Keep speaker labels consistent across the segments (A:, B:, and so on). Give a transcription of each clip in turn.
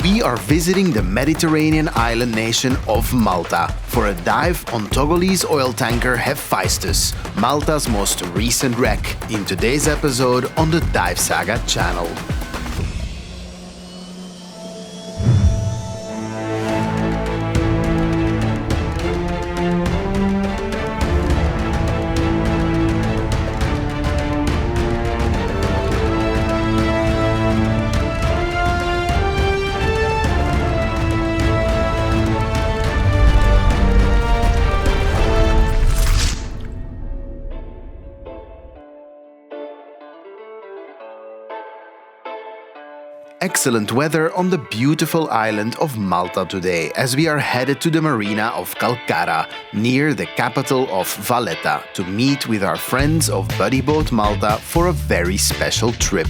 A: We are visiting the Mediterranean island nation of Malta for a dive on Togolese oil tanker Hephaestus, Malta's most recent wreck, in today's episode on the DiveSAGA channel. Excellent weather on the beautiful island of Malta today, as we are headed to the marina of Calcara, near the capital of Valletta, to meet with our friends of Buddy Boat Malta for a very special trip.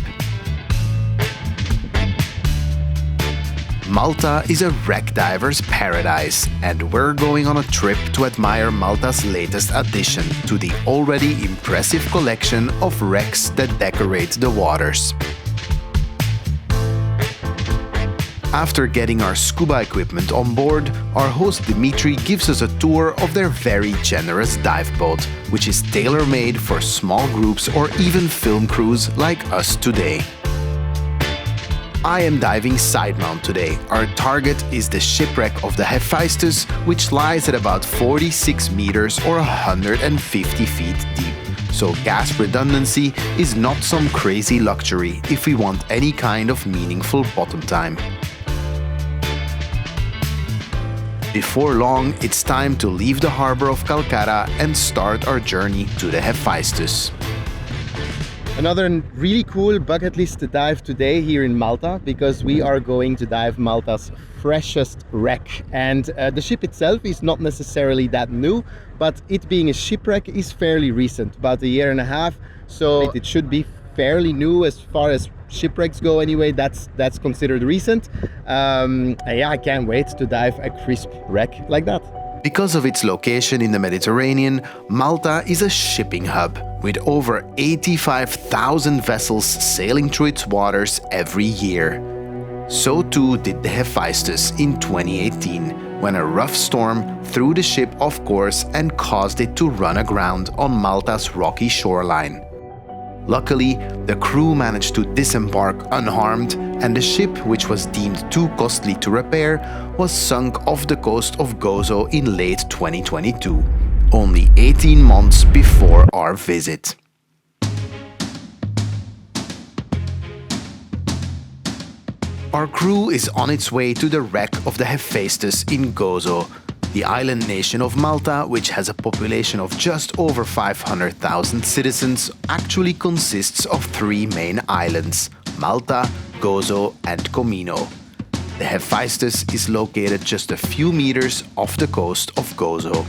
A: Malta is a wreck diver's paradise, and we're going on a trip to admire Malta's latest addition to the already impressive collection of wrecks that decorate the waters. After getting our scuba equipment on board, our host Dimitri gives us a tour of their very generous dive boat, which is tailor-made for small groups or even film crews like us today. I am diving side mount today. Our target is the Shipwreck of the Hephaestus, which lies at about 46 meters or 150 feet deep. So gas redundancy is not some crazy luxury if we want any kind of meaningful bottom time. Before long, it's time to leave the harbor of Calcara and start our journey to the Hephaestus.
B: Another really cool bucket list to dive today here in Malta, because we are going to dive Malta's freshest wreck. And the ship itself is not necessarily that new, but it being a shipwreck is fairly recent, about a year and a half. So it should be fairly new as far as shipwrecks go anyway. That's considered recent. Yeah, I can't wait to dive a crisp wreck like that.
A: Because of its location in the Mediterranean, Malta is a shipping hub with over 85,000 vessels sailing through its waters every year. So too did the Hephaestus in 2018, when a rough storm threw the ship off course and caused it to run aground on Malta's rocky shoreline. Luckily, the crew managed to disembark unharmed, and the ship, which was deemed too costly to repair, was sunk off the coast of Gozo in late 2022, only 18 months before our visit. Our crew is on its way to the wreck of the Hephaestus in Gozo, the island nation of Malta, which has a population of just over 500,000 citizens, actually consists of three main islands: Malta, Gozo and Comino. The Hephaestus is located just a few meters off the coast of Gozo.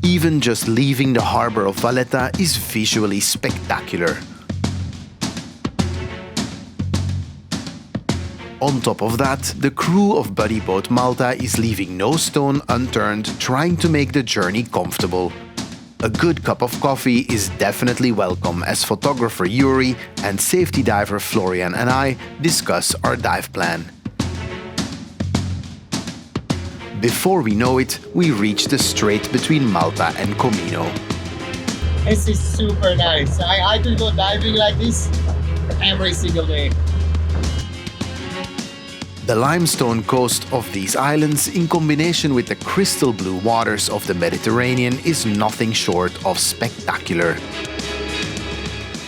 A: Even just leaving the harbor of Valletta is visually spectacular. On top of that, the crew of Buddy Boat Malta is leaving no stone unturned trying to make the journey comfortable. A good cup of coffee is definitely welcome as photographer Yuri and safety diver Florian and I discuss our dive plan. Before we know it, we reach the strait between Malta and Comino.
C: This is super nice. I could go diving like this every single day.
A: The limestone coast of these islands, in combination with the crystal blue waters of the Mediterranean, is nothing short of spectacular.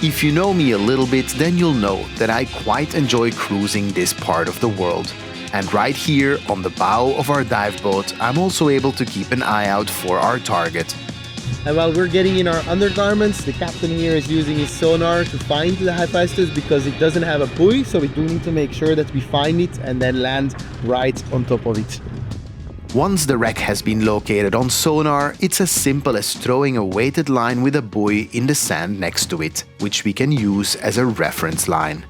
A: If you know me a little bit, then you'll know that I quite enjoy cruising this part of the world. And right here on the bow of our dive boat, I'm also able to keep an eye out for our target.
B: And while we're getting in our undergarments, the captain here is using his sonar to find the Hephaestus, because it doesn't have a buoy, so we do need to make sure that we find it and then land right on top of it.
A: Once the wreck has been located on sonar, it's as simple as throwing a weighted line with a buoy in the sand next to it, which we can use as a reference line.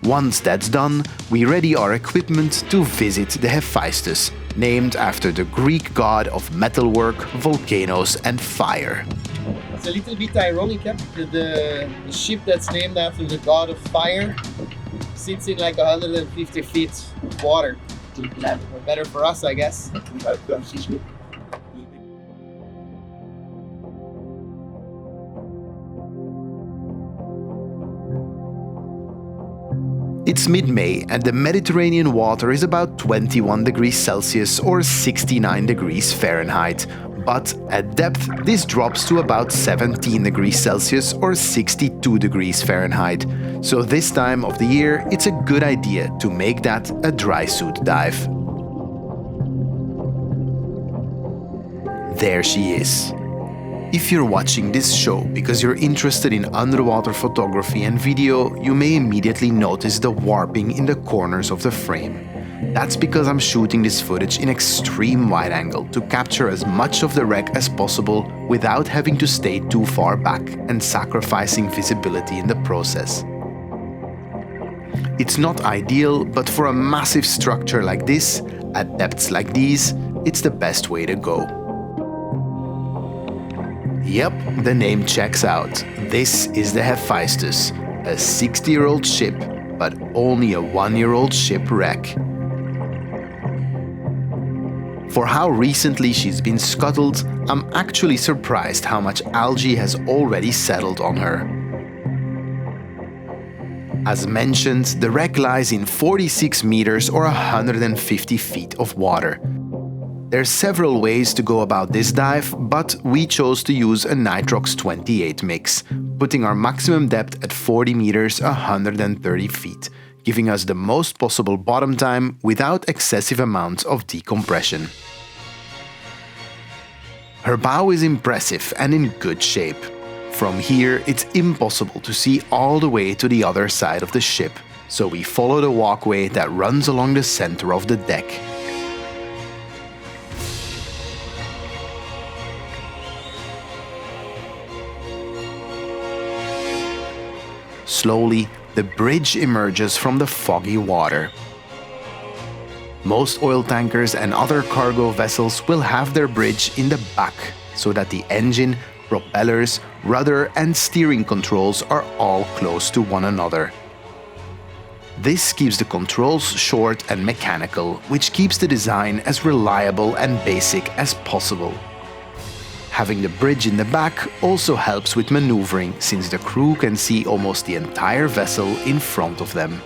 A: Once that's done, we ready our equipment to visit the Hephaestus, named after the Greek god of metalwork, volcanoes and fire.
C: It's a little bit ironic, yeah? The ship that's named after the god of fire sits in like 150 feet of water. Or better for us, I guess.
A: It's mid-May and the Mediterranean water is about 21 degrees Celsius or 69 degrees Fahrenheit. But at depth, this drops to about 17 degrees Celsius or 62 degrees Fahrenheit. So this time of the year, it's a good idea to make that a dry suit dive. There she is. If you're watching this show because you're interested in underwater photography and video, you may immediately notice the warping in the corners of the frame. That's because I'm shooting this footage in extreme wide angle to capture as much of the wreck as possible without having to stay too far back and sacrificing visibility in the process. It's not ideal, but for a massive structure like this, at depths like these, it's the best way to go. Yep, the name checks out. This is the Hephaestus, a 60-year-old ship, but only a 1-year-old shipwreck. For how recently she's been scuttled, I'm actually surprised how much algae has already settled on her. As mentioned, the wreck lies in 46 meters or 150 feet of water. There's several ways to go about this dive, but we chose to use a Nitrox 28 mix, putting our maximum depth at 40 meters 130 feet, giving us the most possible bottom time without excessive amounts of decompression. Her bow is impressive and in good shape. From here, it's impossible to see all the way to the other side of the ship, so we follow the walkway that runs along the center of the deck. Slowly, the bridge emerges from the foggy water. Most oil tankers and other cargo vessels will have their bridge in the back, so that the engine, propellers, rudder and steering controls are all close to one another. This keeps the controls short and mechanical, which keeps the design as reliable and basic as possible. Having the bridge in the back also helps with maneuvering, since the crew can see almost the entire vessel in front of them.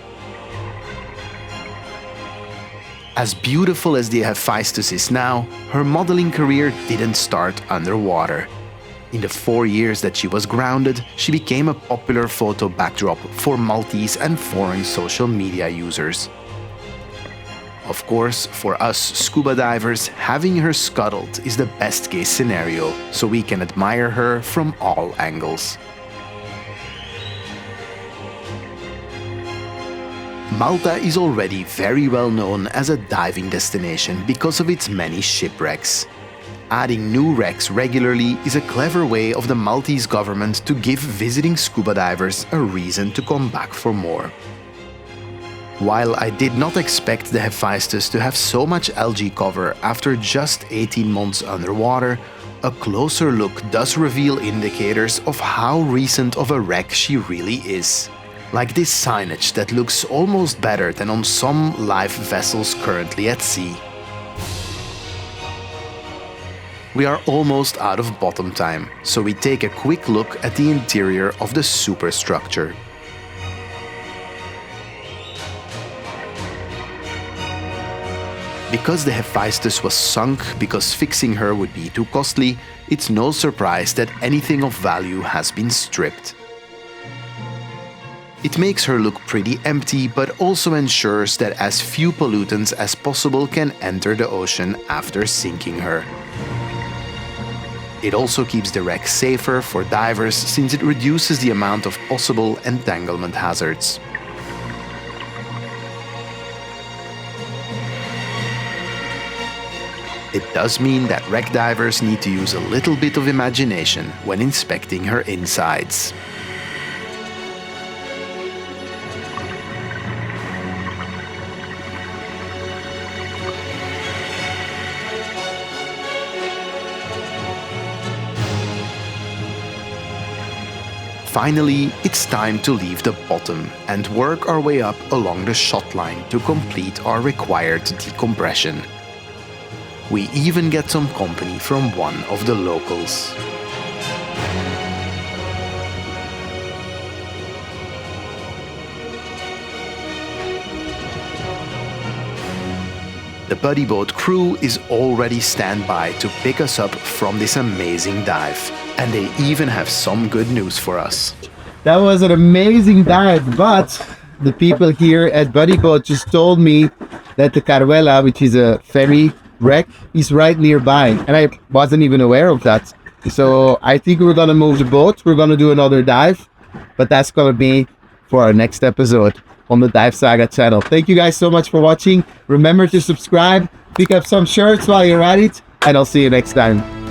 A: As beautiful as the Hephaestus is now, her modeling career didn't start underwater. In the 4 years that she was grounded, she became a popular photo backdrop for Maltese and foreign social media users. Of course, for us scuba divers, having her scuttled is the best case scenario, so we can admire her from all angles. Malta is already very well known as a diving destination because of its many shipwrecks. Adding new wrecks regularly is a clever way of the Maltese government to give visiting scuba divers a reason to come back for more. While I did not expect the Hephaestus to have so much algae cover after just 18 months underwater, a closer look does reveal indicators of how recent of a wreck she really is. Like this signage that looks almost better than on some live vessels currently at sea. We are almost out of bottom time, so we take a quick look at the interior of the superstructure. Because the Hephaestus was sunk because fixing her would be too costly, it's no surprise that anything of value has been stripped. It makes her look pretty empty, but also ensures that as few pollutants as possible can enter the ocean after sinking her. It also keeps the wreck safer for divers since it reduces the amount of possible entanglement hazards. It does mean that wreck divers need to use a little bit of imagination when inspecting her insides. Finally, it's time to leave the bottom and work our way up along the shot line to complete our required decompression. We even get some company from one of the locals. The buddy boat crew is already standby to pick us up from this amazing dive, and they even have some good news for us.
B: That was an amazing dive, but the people here at Buddy Boat just told me that the Caruela, which is a ferry wreck, is right nearby, and I wasn't even aware of that. So I think we're gonna move the boat, we're gonna do another dive, but that's gonna be for our next episode on the DiveSAGA channel. Thank you guys so much for watching. Remember to subscribe, pick up some shirts while you're at it, and I'll see you next time.